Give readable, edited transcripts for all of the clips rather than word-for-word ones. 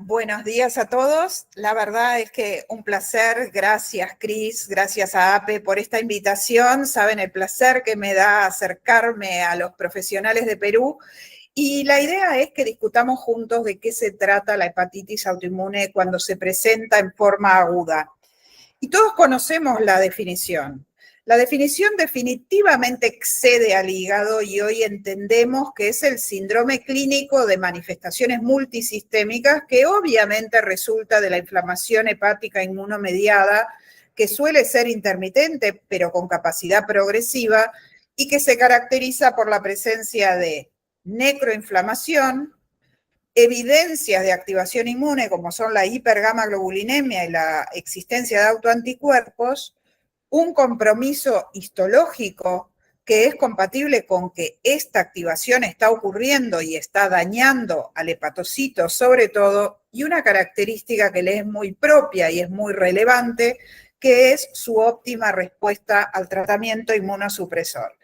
buenos días a todos. La verdad es que un placer. Gracias, Cris, gracias a APE por esta invitación. Saben el placer que me da acercarme a los profesionales de Perú. Y la idea es que discutamos juntos de qué se trata la hepatitis autoinmune cuando se presenta en forma aguda. Y todos conocemos la definición. La definición definitivamente excede al hígado y hoy entendemos que es el síndrome clínico de manifestaciones multisistémicas que obviamente resulta de la inflamación hepática inmunomediada, que suele ser intermitente pero con capacidad progresiva y que se caracteriza por la presencia de necroinflamación, evidencias de activación inmune como son la hipergamaglobulinemia y la existencia de autoanticuerpos, un compromiso histológico que es compatible con que esta activación está ocurriendo y está dañando al hepatocito sobre todo, y una característica que le es muy propia y es muy relevante, que es su óptima respuesta al tratamiento inmunosupresor.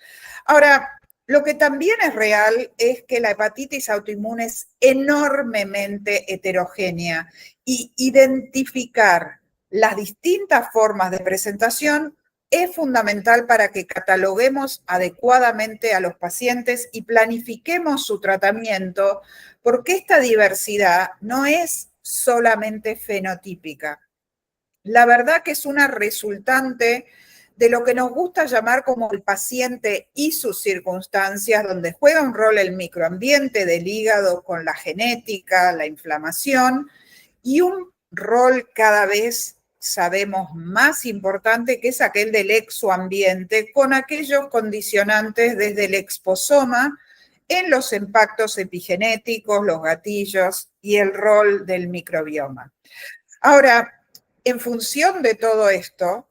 Ahora, lo que también es real es que la hepatitis autoinmune es enormemente heterogénea y identificar las distintas formas de presentación es fundamental para que cataloguemos adecuadamente a los pacientes y planifiquemos su tratamiento, porque esta diversidad no es solamente fenotípica. La verdad que es una resultante de lo que nos gusta llamar como el paciente y sus circunstancias, donde juega un rol el microambiente del hígado con la genética, la inflamación, y un rol cada vez sabemos más importante, que es aquel del exoambiente, con aquellos condicionantes desde el exposoma en los impactos epigenéticos, los gatillos y el rol del microbioma. Ahora, en función de todo esto,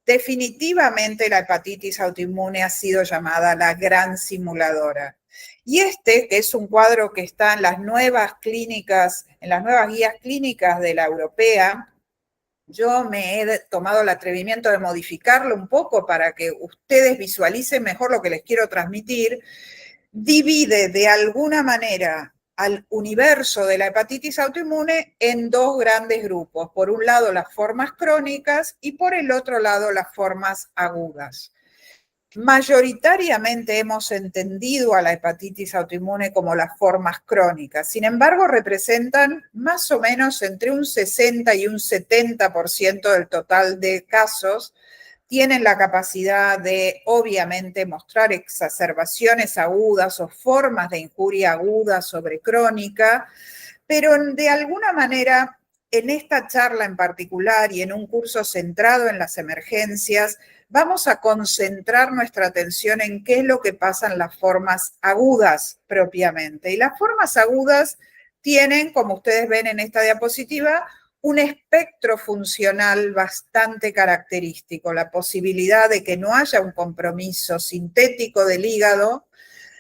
definitivamente la hepatitis autoinmune ha sido llamada la gran simuladora. Y que es un cuadro que está en las nuevas clínicas, en las nuevas guías clínicas de la europea, yo me he tomado el atrevimiento de modificarlo un poco para que ustedes visualicen mejor lo que les quiero transmitir. Divide de alguna manera al universo de la hepatitis autoinmune en dos grandes grupos. Por un lado, las formas crónicas y por el otro lado, las formas agudas. Mayoritariamente hemos entendido a la hepatitis autoinmune como las formas crónicas. Sin embargo, representan más o menos entre un 60 y un 70% del total de casos. Tienen la capacidad de, obviamente, mostrar exacerbaciones agudas o formas de injuria aguda sobre crónica, pero de alguna manera, en esta charla en particular y en un curso centrado en las emergencias, vamos a concentrar nuestra atención en qué es lo que pasa en las formas agudas propiamente. Y las formas agudas tienen, como ustedes ven en esta diapositiva, un espectro funcional bastante característico, la posibilidad de que no haya un compromiso sintético del hígado,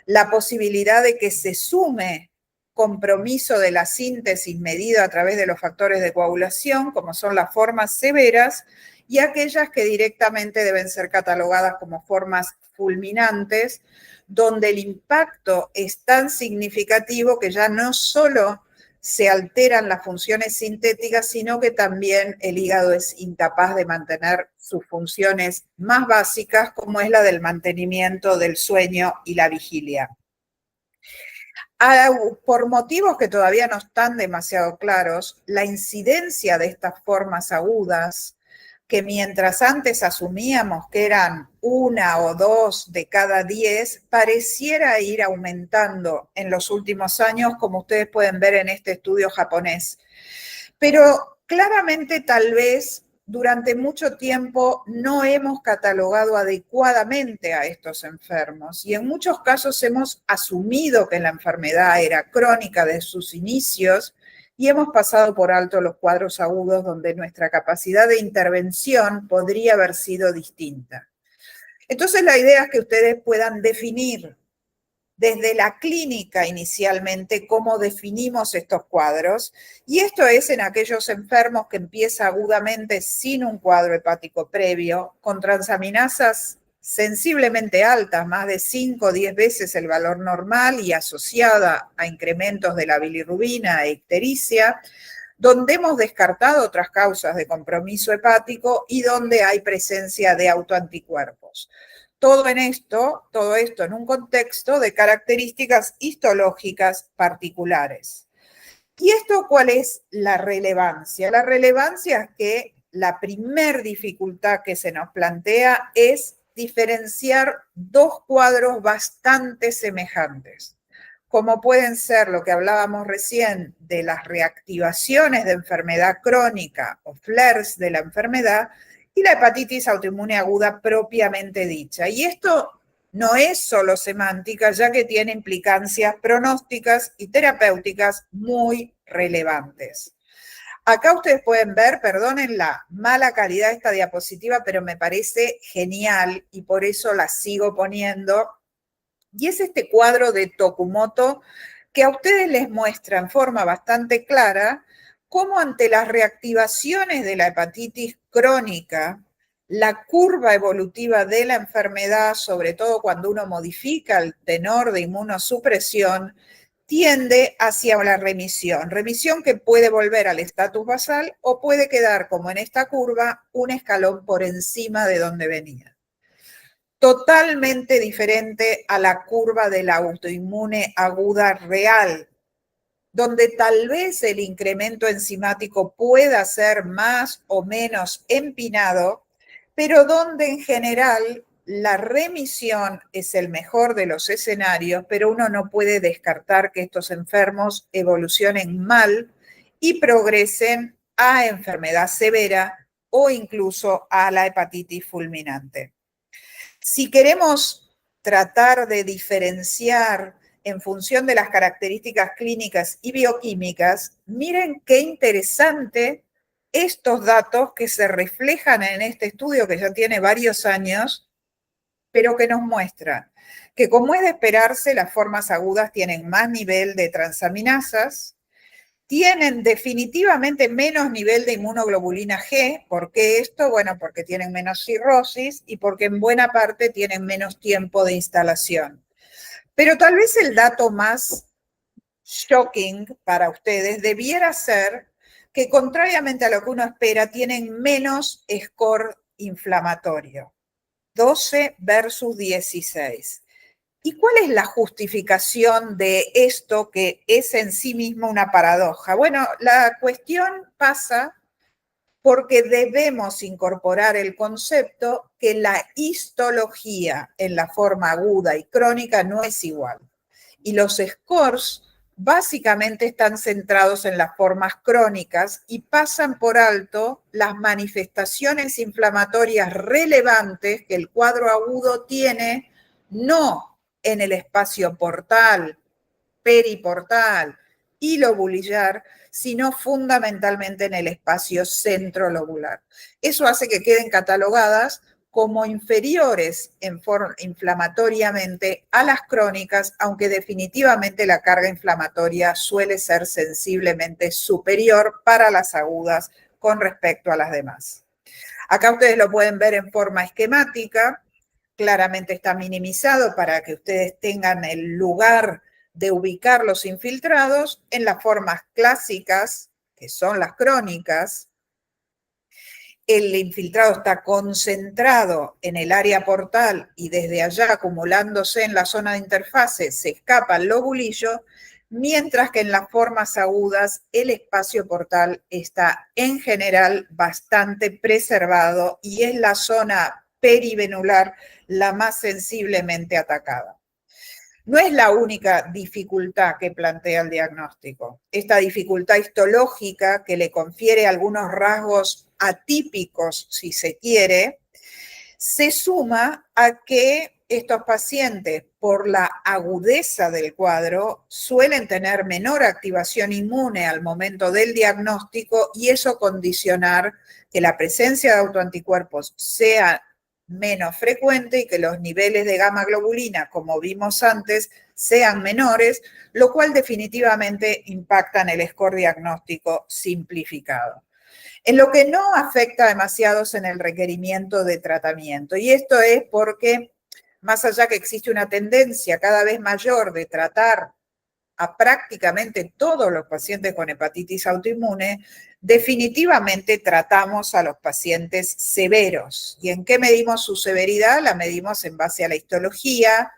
la posibilidad de que se sume compromiso de la síntesis medido a través de los factores de coagulación, como son las formas severas, y aquellas que directamente deben ser catalogadas como formas fulminantes, donde el impacto es tan significativo que ya no solo se alteran las funciones sintéticas, sino que también el hígado es incapaz de mantener sus funciones más básicas, como es la del mantenimiento del sueño y la vigilia. Por motivos que todavía no están demasiado claros, la incidencia de estas formas agudas, que mientras antes asumíamos que eran 1 o 2 de cada 10, pareciera ir aumentando en los últimos años, como ustedes pueden ver en este estudio japonés. Pero claramente tal vez durante mucho tiempo no hemos catalogado adecuadamente a estos enfermos y en muchos casos hemos asumido que la enfermedad era crónica de sus inicios y hemos pasado por alto los cuadros agudos donde nuestra capacidad de intervención podría haber sido distinta. Entonces la idea es que ustedes puedan definir desde la clínica inicialmente cómo definimos estos cuadros, y esto es en aquellos enfermos que empieza agudamente sin un cuadro hepático previo, con transaminasas sensiblemente altas, más de 5 o 10 veces el valor normal y asociada a incrementos de la bilirrubina e ictericia, donde hemos descartado otras causas de compromiso hepático y donde hay presencia de autoanticuerpos. Todo esto en un contexto de características histológicas particulares. ¿Y esto cuál es la relevancia? La relevancia es que la primer dificultad que se nos plantea es diferenciar dos cuadros bastante semejantes, como pueden ser lo que hablábamos recién de las reactivaciones de enfermedad crónica o flares de la enfermedad y la hepatitis autoinmune aguda propiamente dicha. Y esto no es solo semántica, ya que tiene implicancias pronósticas y terapéuticas muy relevantes. Acá ustedes pueden ver, perdonen la mala calidad de esta diapositiva, pero me parece genial y por eso la sigo poniendo. Y es este cuadro de Tokumoto que a ustedes les muestra en forma bastante clara cómo ante las reactivaciones de la hepatitis crónica, la curva evolutiva de la enfermedad, sobre todo cuando uno modifica el tenor de inmunosupresión, tiende hacia la remisión que puede volver al estatus basal o puede quedar, como en esta curva, un escalón por encima de donde venía. Totalmente diferente a la curva de la autoinmune aguda real, donde tal vez el incremento enzimático pueda ser más o menos empinado, pero donde en general la remisión es el mejor de los escenarios, pero uno no puede descartar que estos enfermos evolucionen mal y progresen a enfermedad severa o incluso a la hepatitis fulminante. Si queremos tratar de diferenciar en función de las características clínicas y bioquímicas, miren qué interesante estos datos que se reflejan en este estudio que ya tiene varios años, pero que nos muestran que, como es de esperarse, las formas agudas tienen más nivel de transaminasas, tienen definitivamente menos nivel de inmunoglobulina G. ¿Por qué esto? Bueno, porque tienen menos cirrosis y porque en buena parte tienen menos tiempo de instalación. Pero tal vez el dato más shocking para ustedes debiera ser que, contrariamente a lo que uno espera, tienen menos score inflamatorio, 12 versus 16. ¿Y cuál es la justificación de esto que es en sí mismo una paradoja? Bueno, la cuestión pasa porque debemos incorporar el concepto que la histología en la forma aguda y crónica no es igual. Y los scores básicamente están centrados en las formas crónicas y pasan por alto las manifestaciones inflamatorias relevantes que el cuadro agudo tiene, no en el espacio portal, periportal y lobulillar, sino fundamentalmente en el espacio centrolobular. Eso hace que queden catalogadas como inferiores inflamatoriamente a las crónicas, aunque definitivamente la carga inflamatoria suele ser sensiblemente superior para las agudas con respecto a las demás. Acá ustedes lo pueden ver en forma esquemática, claramente está minimizado para que ustedes tengan el lugar de ubicar los infiltrados en las formas clásicas, que son las crónicas. El infiltrado está concentrado en el área portal y desde allá, acumulándose en la zona de interfase, se escapa al lobulillo, mientras que en las formas agudas el espacio portal está en general bastante preservado y es la zona perivenular la más sensiblemente atacada. No es la única dificultad que plantea el diagnóstico. Esta dificultad histológica que le confiere algunos rasgos atípicos, si se quiere, se suma a que estos pacientes, por la agudeza del cuadro, suelen tener menor activación inmune al momento del diagnóstico y eso condicionar que la presencia de autoanticuerpos sea menos frecuente y que los niveles de gamma globulina, como vimos antes, sean menores, lo cual definitivamente impacta en el score diagnóstico simplificado. En lo que no afecta demasiado es en el requerimiento de tratamiento. Y esto es porque, más allá que existe una tendencia cada vez mayor de tratar a prácticamente todos los pacientes con hepatitis autoinmune, definitivamente tratamos a los pacientes severos. ¿Y en qué medimos su severidad? La medimos en base a la histología,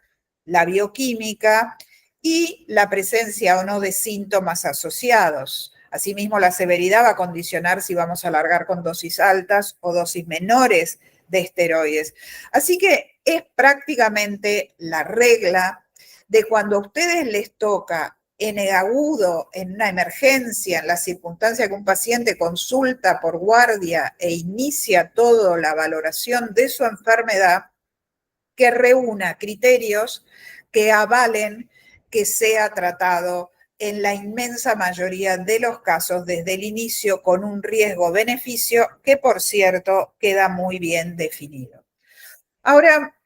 la bioquímica y la presencia o no de síntomas asociados. Asimismo, la severidad va a condicionar si vamos a alargar con dosis altas o dosis menores de esteroides. Así que es prácticamente la regla de cuando a ustedes les toca en el agudo, en una emergencia, en la circunstancia que un paciente consulta por guardia e inicia toda la valoración de su enfermedad, que reúna criterios que avalen que sea tratado en la inmensa mayoría de los casos desde el inicio con un riesgo-beneficio que, por cierto, queda muy bien definido. Ahora,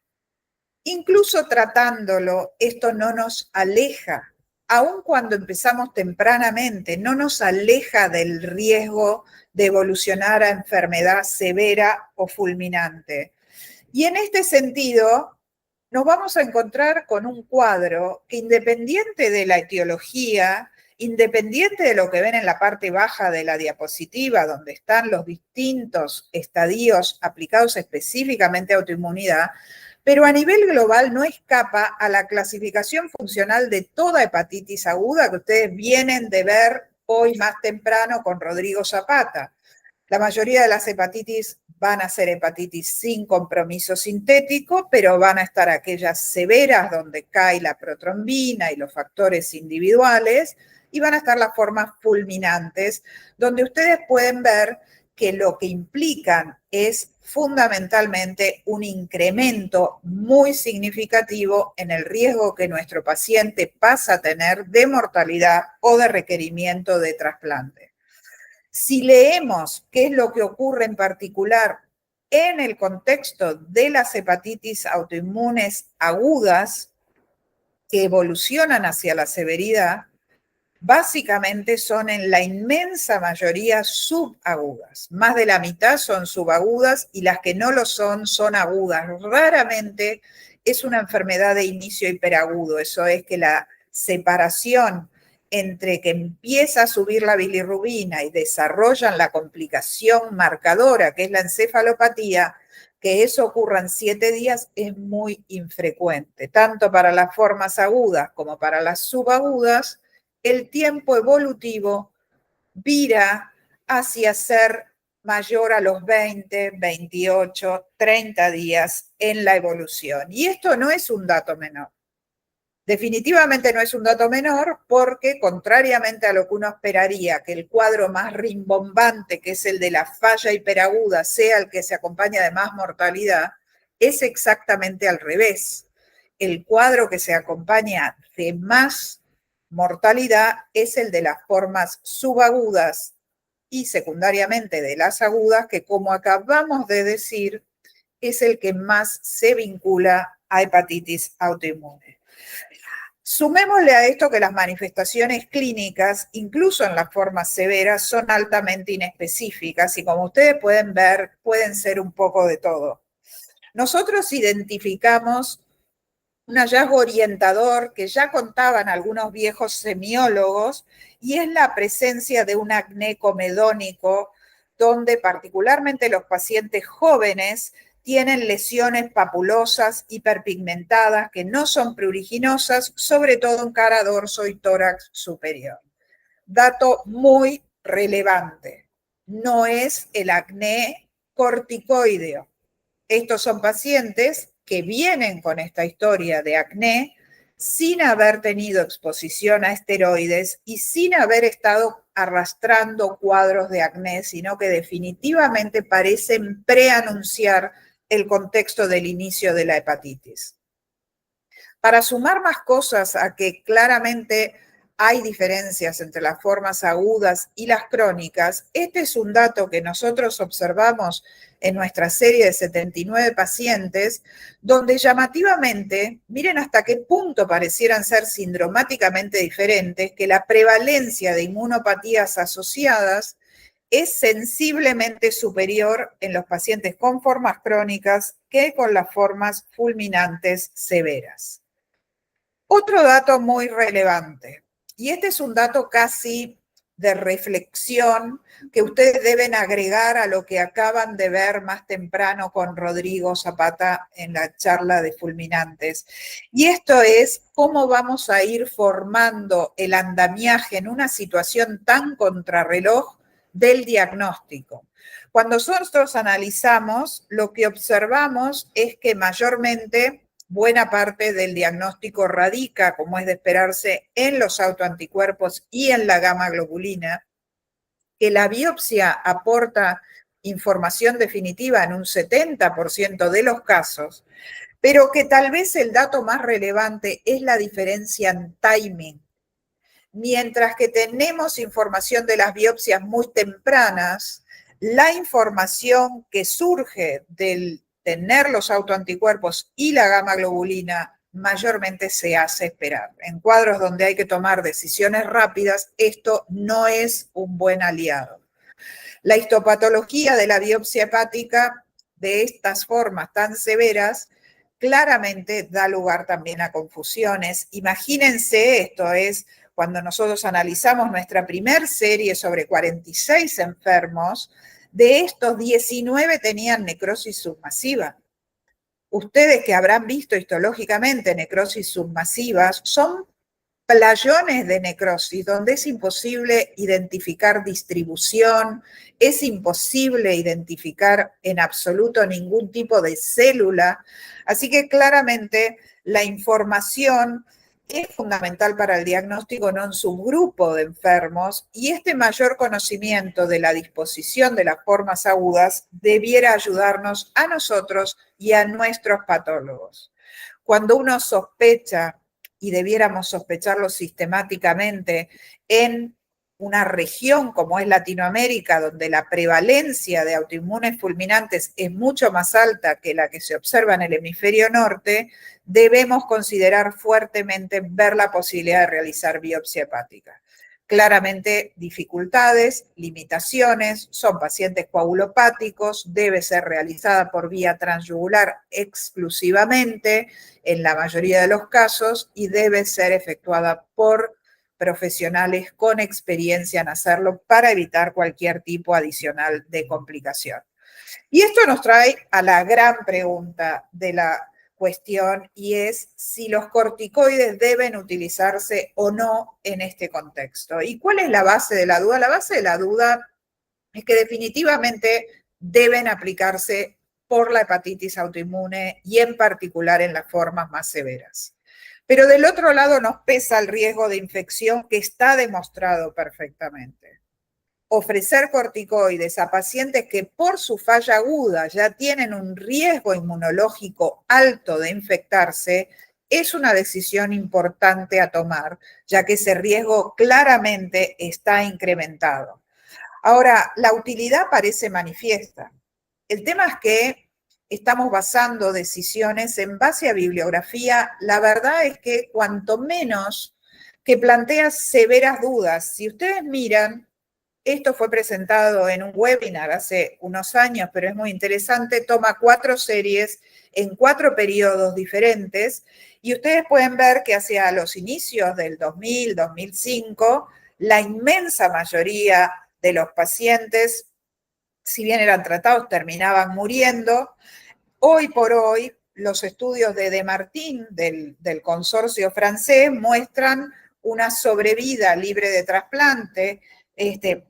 incluso tratándolo, esto no nos aleja, aun cuando empezamos tempranamente, no nos aleja del riesgo de evolucionar a enfermedad severa o fulminante. Y en este sentido, nos vamos a encontrar con un cuadro que, independiente de la etiología, independiente de lo que ven en la parte baja de la diapositiva, donde están los distintos estadios aplicados específicamente a autoinmunidad, pero a nivel global no escapa a la clasificación funcional de toda hepatitis aguda que ustedes vienen de ver hoy más temprano con Rodrigo Zapata. La mayoría de las hepatitis van a ser hepatitis sin compromiso sintético, pero van a estar aquellas severas donde cae la protrombina y los factores individuales, y van a estar las formas fulminantes, donde ustedes pueden ver que lo que implican es fundamentalmente un incremento muy significativo en el riesgo que nuestro paciente pasa a tener de mortalidad o de requerimiento de trasplante. Si leemos qué es lo que ocurre en particular en el contexto de las hepatitis autoinmunes agudas que evolucionan hacia la severidad, básicamente son en la inmensa mayoría subagudas. Más de la mitad son subagudas y las que no lo son son agudas. Raramente es una enfermedad de inicio hiperagudo, eso es que la separación entre que empieza a subir la bilirrubina y desarrollan la complicación marcadora, que es la encefalopatía, que eso ocurra en 7 días es muy infrecuente. Tanto para las formas agudas como para las subagudas, el tiempo evolutivo vira hacia ser mayor a los 20, 28, 30 días en la evolución. Y esto no es un dato menor. Definitivamente no es un dato menor porque, contrariamente a lo que uno esperaría, que el cuadro más rimbombante, que es el de la falla hiperaguda, sea el que se acompaña de más mortalidad, es exactamente al revés. El cuadro que se acompaña de más mortalidad es el de las formas subagudas y secundariamente de las agudas, que, como acabamos de decir, es el que más se vincula a hepatitis autoinmune. Sumémosle a esto que las manifestaciones clínicas, incluso en las formas severas, son altamente inespecíficas y, como ustedes pueden ver, pueden ser un poco de todo. Nosotros identificamos un hallazgo orientador que ya contaban algunos viejos semiólogos, y es la presencia de un acné comedónico, donde particularmente los pacientes jóvenes tienen lesiones papulosas hiperpigmentadas que no son pruriginosas, sobre todo en cara, dorso y tórax superior. Dato muy relevante, no es el acné corticoideo. Estos son pacientes que vienen con esta historia de acné sin haber tenido exposición a esteroides y sin haber estado arrastrando cuadros de acné, sino que definitivamente parecen preanunciar el contexto del inicio de la hepatitis. Para sumar más cosas a que claramente hay diferencias entre las formas agudas y las crónicas, este es un dato que nosotros observamos en nuestra serie de 79 pacientes, donde llamativamente, miren hasta qué punto parecieran ser sindromáticamente diferentes, que la prevalencia de inmunopatías asociadas es sensiblemente superior en los pacientes con formas crónicas que con las formas fulminantes severas. Otro dato muy relevante. Y este es un dato casi de reflexión que ustedes deben agregar a lo que acaban de ver más temprano con Rodrigo Zapata en la charla de Fulminantes. Y esto es cómo vamos a ir formando el andamiaje en una situación tan contrarreloj del diagnóstico. Cuando nosotros analizamos, lo que observamos es que mayormente buena parte del diagnóstico radica, como es de esperarse, en los autoanticuerpos y en la gamma globulina, que la biopsia aporta información definitiva en un 70% de los casos, pero que tal vez el dato más relevante es la diferencia en timing. Mientras que tenemos información de las biopsias muy tempranas, la información que surge del tener los autoanticuerpos y la gamma globulina mayormente se hace esperar. En cuadros donde hay que tomar decisiones rápidas, esto no es un buen aliado. La histopatología de la biopsia hepática de estas formas tan severas claramente da lugar también a confusiones. Imagínense, esto es cuando nosotros analizamos nuestra primer serie sobre 46 enfermos, de estos 19 tenían necrosis submasiva. Ustedes que habrán visto histológicamente necrosis submasivas, son playones de necrosis donde es imposible identificar distribución, es imposible identificar en absoluto ningún tipo de célula. Así que claramente la información es fundamental para el diagnóstico en un subgrupo de enfermos y este mayor conocimiento de la disposición de las formas agudas debiera ayudarnos a nosotros y a nuestros patólogos. Cuando uno sospecha, y debiéramos sospecharlo sistemáticamente, en una región como es Latinoamérica, donde la prevalencia de autoinmunes fulminantes es mucho más alta que la que se observa en el hemisferio norte, debemos considerar fuertemente ver la posibilidad de realizar biopsia hepática. Claramente dificultades, limitaciones, son pacientes coagulopáticos, debe ser realizada por vía transyugular exclusivamente en la mayoría de los casos y debe ser efectuada por profesionales con experiencia en hacerlo para evitar cualquier tipo adicional de complicación. Y esto nos trae a la gran pregunta de la cuestión y es si los corticoides deben utilizarse o no en este contexto. ¿Y cuál es la base de la duda? La base de la duda es que definitivamente deben aplicarse por la hepatitis autoinmune y en particular en las formas más severas. Pero del otro lado nos pesa el riesgo de infección que está demostrado perfectamente. Ofrecer corticoides a pacientes que por su falla aguda ya tienen un riesgo inmunológico alto de infectarse es una decisión importante a tomar, ya que ese riesgo claramente está incrementado. Ahora, la utilidad parece manifiesta. El tema es que estamos basando decisiones en base a bibliografía. La verdad es que cuanto menos que plantea severas dudas, si ustedes miran, esto fue presentado en un webinar hace unos años, pero es muy interesante, toma 4 series en 4 periodos diferentes y ustedes pueden ver que hacia los inicios del 2000, 2005, la inmensa mayoría de los pacientes, si bien eran tratados, terminaban muriendo. Hoy por hoy, los estudios de Demartine, del consorcio francés, muestran una sobrevida libre de trasplante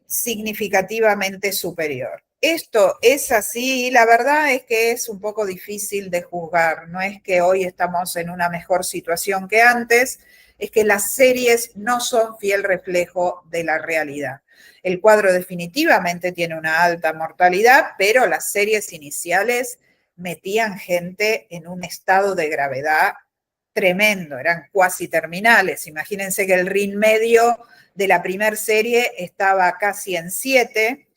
significativamente superior. Esto es así y la verdad es que es un poco difícil de juzgar. No es que hoy estamos en una mejor situación que antes, es que las series no son fiel reflejo de la realidad. El cuadro definitivamente tiene una alta mortalidad, pero las series iniciales metían gente en un estado de gravedad tremendo, eran cuasi terminales. Imagínense que el RIN medio de la primera serie estaba casi en 7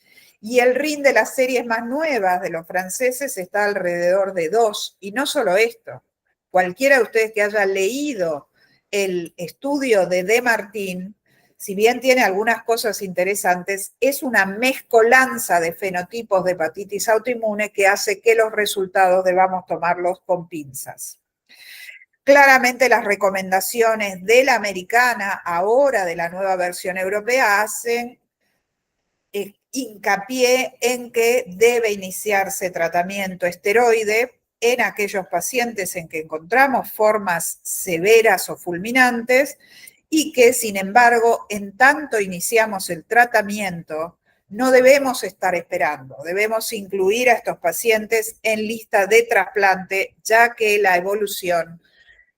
y el RIN de las series más nuevas de los franceses está alrededor de 2. Y no solo esto, cualquiera de ustedes que haya leído el estudio de Demartine, si bien tiene algunas cosas interesantes, es una mezcolanza de fenotipos de hepatitis autoinmune que hace que los resultados debamos tomarlos con pinzas. Claramente las recomendaciones de la americana, ahora de la nueva versión europea, hacen hincapié en que debe iniciarse tratamiento esteroide en aquellos pacientes en que encontramos formas severas o fulminantes y que, sin embargo, en tanto iniciamos el tratamiento, no debemos estar esperando, debemos incluir a estos pacientes en lista de trasplante, ya que la evolución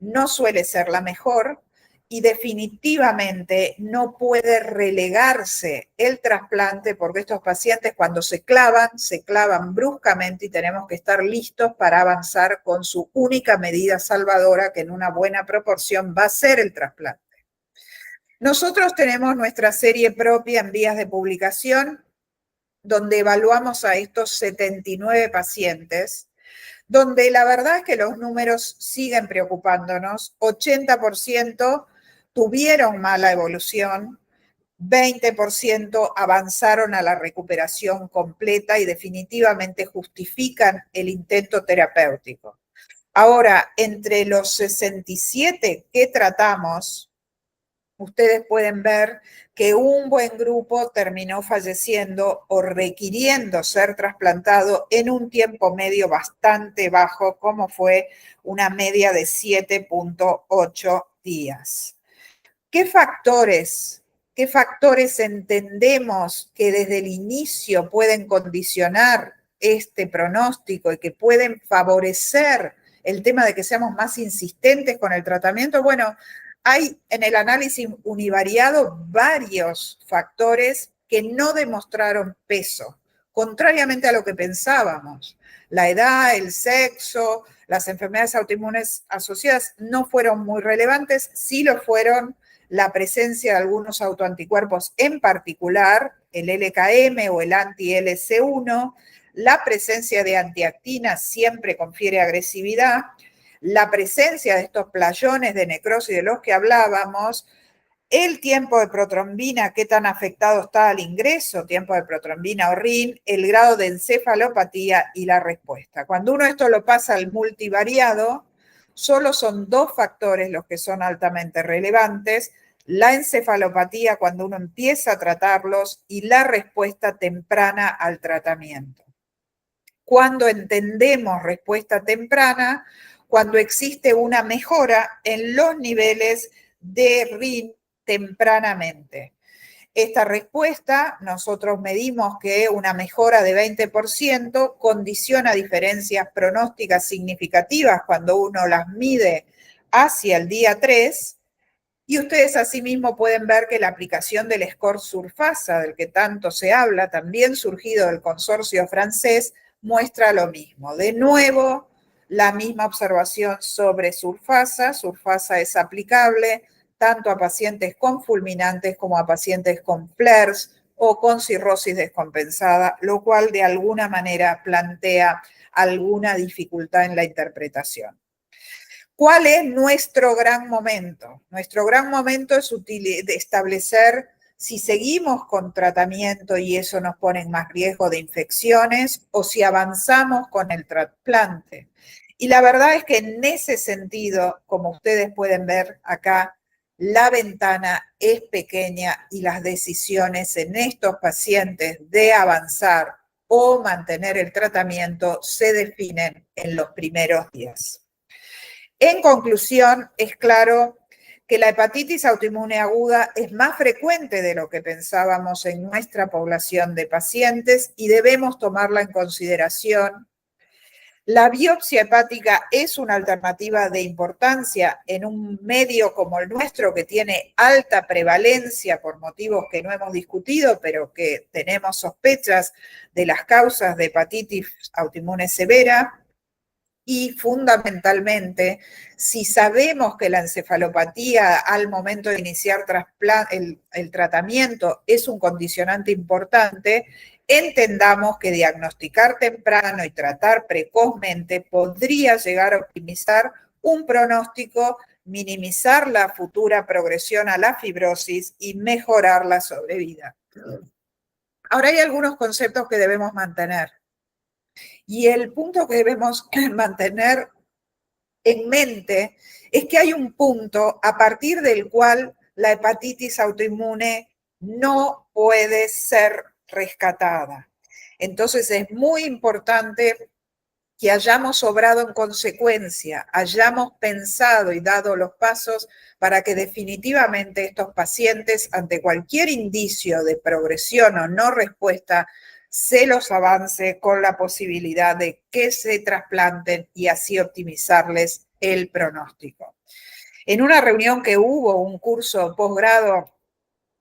no suele ser la mejor y definitivamente no puede relegarse el trasplante porque estos pacientes cuando se clavan bruscamente y tenemos que estar listos para avanzar con su única medida salvadora, que en una buena proporción va a ser el trasplante. Nosotros tenemos nuestra serie propia en vías de publicación, donde evaluamos a estos 79 pacientes, donde la verdad es que los números siguen preocupándonos. 80% tuvieron mala evolución, 20% avanzaron a la recuperación completa y definitivamente justifican el intento terapéutico. Ahora, entre los 67 que tratamos, ustedes pueden ver que un buen grupo terminó falleciendo o requiriendo ser trasplantado en un tiempo medio bastante bajo, como fue una media de 7.8 días. ¿Qué factores entendemos que desde el inicio pueden condicionar este pronóstico y que pueden favorecer el tema de que seamos más insistentes con el tratamiento? Bueno, hay en el análisis univariado varios factores que no demostraron peso, contrariamente a lo que pensábamos. La edad, el sexo, las enfermedades autoinmunes asociadas no fueron muy relevantes, sí lo fueron la presencia de algunos autoanticuerpos, en particular el LKM o el anti-LC1, la presencia de antiactina siempre confiere agresividad, la presencia de estos playones de necrosis de los que hablábamos, el tiempo de protrombina, qué tan afectado está al ingreso, tiempo de protrombina o RIN, el grado de encefalopatía y la respuesta. Cuando uno esto lo pasa al multivariado, solo son dos factores los que son altamente relevantes: la encefalopatía cuando uno empieza a tratarlos y la respuesta temprana al tratamiento. Cuando entendemos respuesta temprana, cuando existe una mejora en los niveles de RIN tempranamente. Esta respuesta, nosotros medimos que una mejora de 20% condiciona diferencias pronósticas significativas cuando uno las mide hacia el día 3, y ustedes asimismo pueden ver que la aplicación del score Surfasa, del que tanto se habla, también surgido del consorcio francés, muestra lo mismo. De nuevo, la misma observación sobre Surfasa. Surfasa es aplicable tanto a pacientes con fulminantes como a pacientes con flares o con cirrosis descompensada, lo cual de alguna manera plantea alguna dificultad en la interpretación. ¿Cuál es nuestro gran momento? Nuestro gran momento es de establecer si seguimos con tratamiento y eso nos pone en más riesgo de infecciones o si avanzamos con el trasplante. Y la verdad es que en ese sentido, como ustedes pueden ver acá, la ventana es pequeña y las decisiones en estos pacientes de avanzar o mantener el tratamiento se definen en los primeros días. En conclusión, es claro que la hepatitis autoinmune aguda es más frecuente de lo que pensábamos en nuestra población de pacientes y debemos tomarla en consideración. La biopsia hepática es una alternativa de importancia en un medio como el nuestro, que tiene alta prevalencia por motivos que no hemos discutido, pero que tenemos sospechas de las causas de hepatitis autoinmune severa. Y fundamentalmente, si sabemos que la encefalopatía al momento de iniciar el tratamiento es un condicionante importante, entendamos que diagnosticar temprano y tratar precozmente podría llegar a optimizar un pronóstico, minimizar la futura progresión a la fibrosis y mejorar la sobrevida. Ahora hay algunos conceptos que debemos mantener. Y el punto que debemos mantener en mente es que hay un punto a partir del cual la hepatitis autoinmune no puede ser rescatada. Entonces es muy importante que hayamos obrado en consecuencia, hayamos pensado y dado los pasos para que definitivamente estos pacientes, ante cualquier indicio de progresión o no respuesta, se los avance con la posibilidad de que se trasplanten y así optimizarles el pronóstico. En una reunión que hubo, un curso posgrado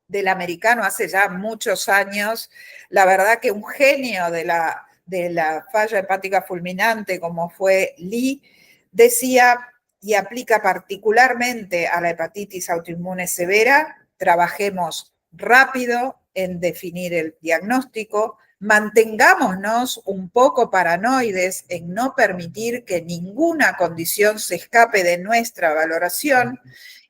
del americano hace ya muchos años, la verdad que un genio de la falla hepática fulminante como fue Lee, decía, y aplica particularmente a la hepatitis autoinmune severa, trabajemos rápido en definir el diagnóstico, mantengámonos un poco paranoides en no permitir que ninguna condición se escape de nuestra valoración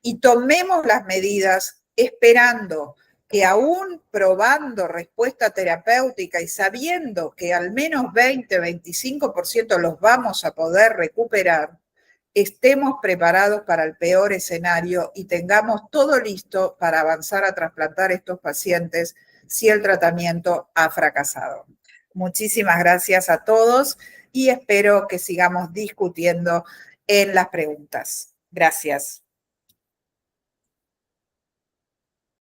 y tomemos las medidas esperando que aún probando respuesta terapéutica y sabiendo que al menos 20-25% los vamos a poder recuperar, estemos preparados para el peor escenario y tengamos todo listo para avanzar a trasplantar estos pacientes si el tratamiento ha fracasado. Muchísimas gracias a todos y espero que sigamos discutiendo en las preguntas. Gracias.